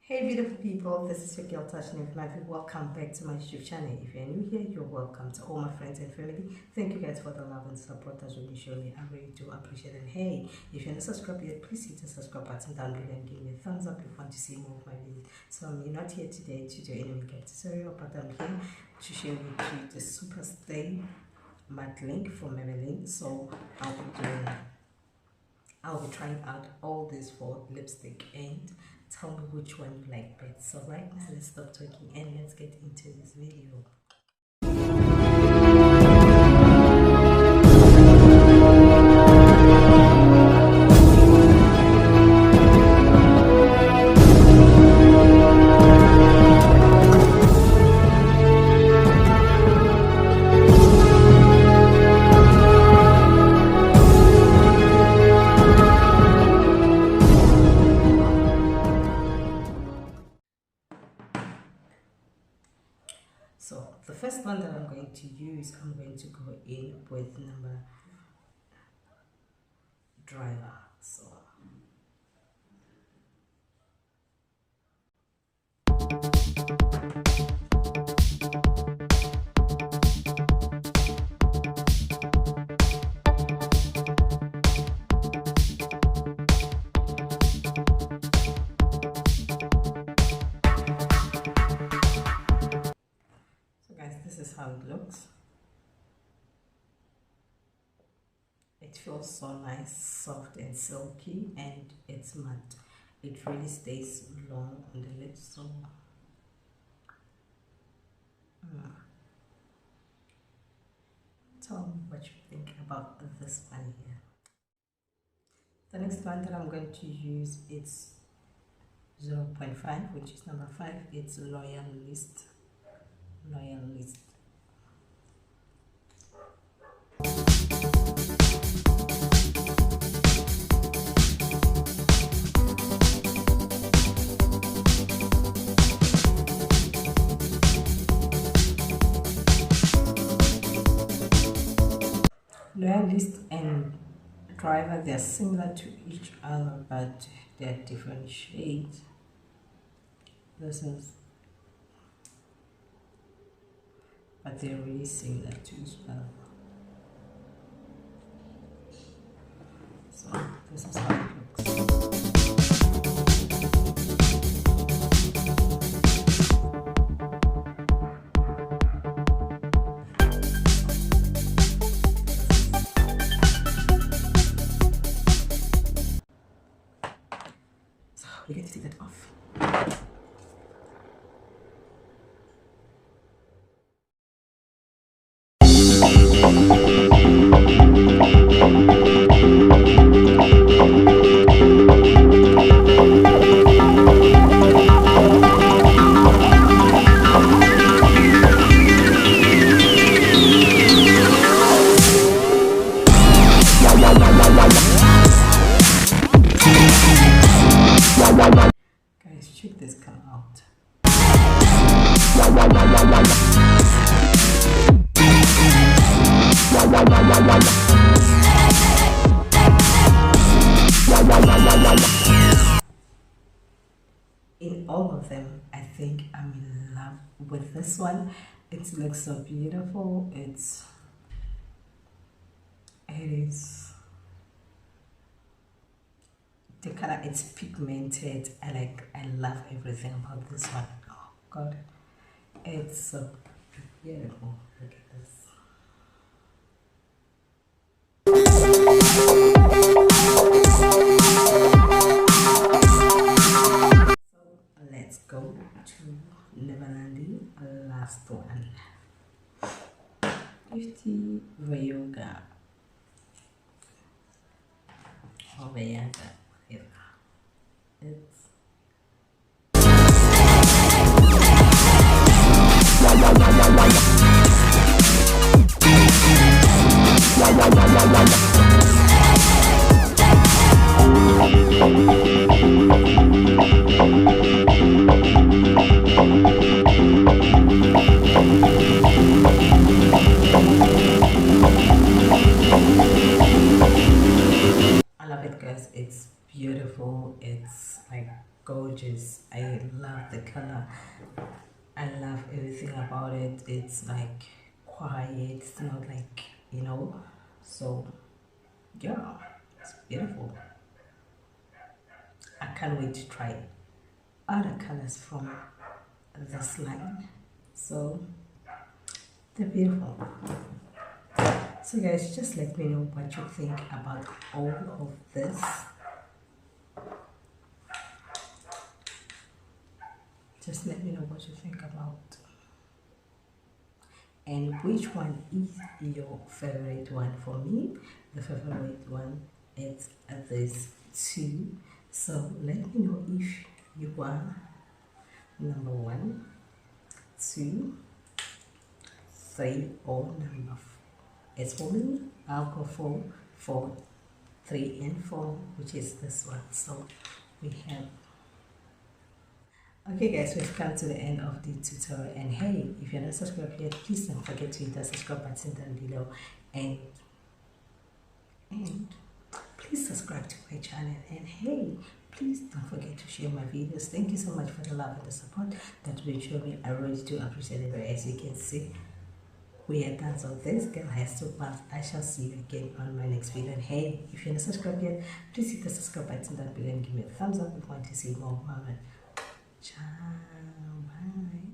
Hey beautiful people, this is your girl Tashnee.V.Mavee. Welcome back to my YouTube channel. If you're new here, you're welcome. To all my friends and family, thank you guys for the love and support that you've been showing me. I really do appreciate it. And hey, if you're not subscribed yet, please hit the subscribe button down below and give me a thumbs up if you want to see more of my videos. So I'm not here today to do any makeup tutorial, but I'm here to share with you the Superstay matte link from Maybelline. So I'll be trying out all these 4 lipstick and tell me which one you like best. So right now, let's stop talking and let's get into this video. So the first one that I'm going to use, I'm going to go in with number driver. So this is how it looks. It feels so nice, soft and silky, and it's matte. It really stays long on the lips. So tell me what you think about this one here. The next one that I'm going to use is 0.5, which is number 5. It's Loyalist. Loyalist and driver, they're similar to each other, but they're different shades. But they're really similar to each other. So this is how it looks. So we're going to take that off. Guys, check this color out. In all of them, I think I'm in love with this one. It looks so beautiful. It is the color, it's pigmented. I love everything about this one. Oh god, it's so beautiful. Look at this. So let's go to Maybelline, last one. 50 Vyoga. Oh, Vyoga. Here. It's I love it, guys. It's beautiful. It's like guys, I love the color. I love everything about it. It's like quiet, it's not like, you know, so yeah, it's beautiful. I can't wait to try other colors from this line. So they're beautiful. So guys, just let me know what you think about all of this. Just let me know what you think about, and which one is your favorite one. For me, the favorite one is this two. So let me know if you are number 1, 2, 3, or number 4. As for me, I'll go for 4, 3, and 4, which is this one. So we have. Okay guys, we've come to the end of the tutorial, and hey, if you're not subscribed yet, please don't forget to hit the subscribe button down below, and please subscribe to my channel, and hey, please don't forget to share my videos. Thank you so much for the love and the support that you show me. I really do appreciate it. As you can see, we are done. So this girl has to pass. I shall see you again on my next video, and hey, if you're not subscribed yet, please hit the subscribe button down below and give me a thumbs up if you want to see more. Ciao, bye.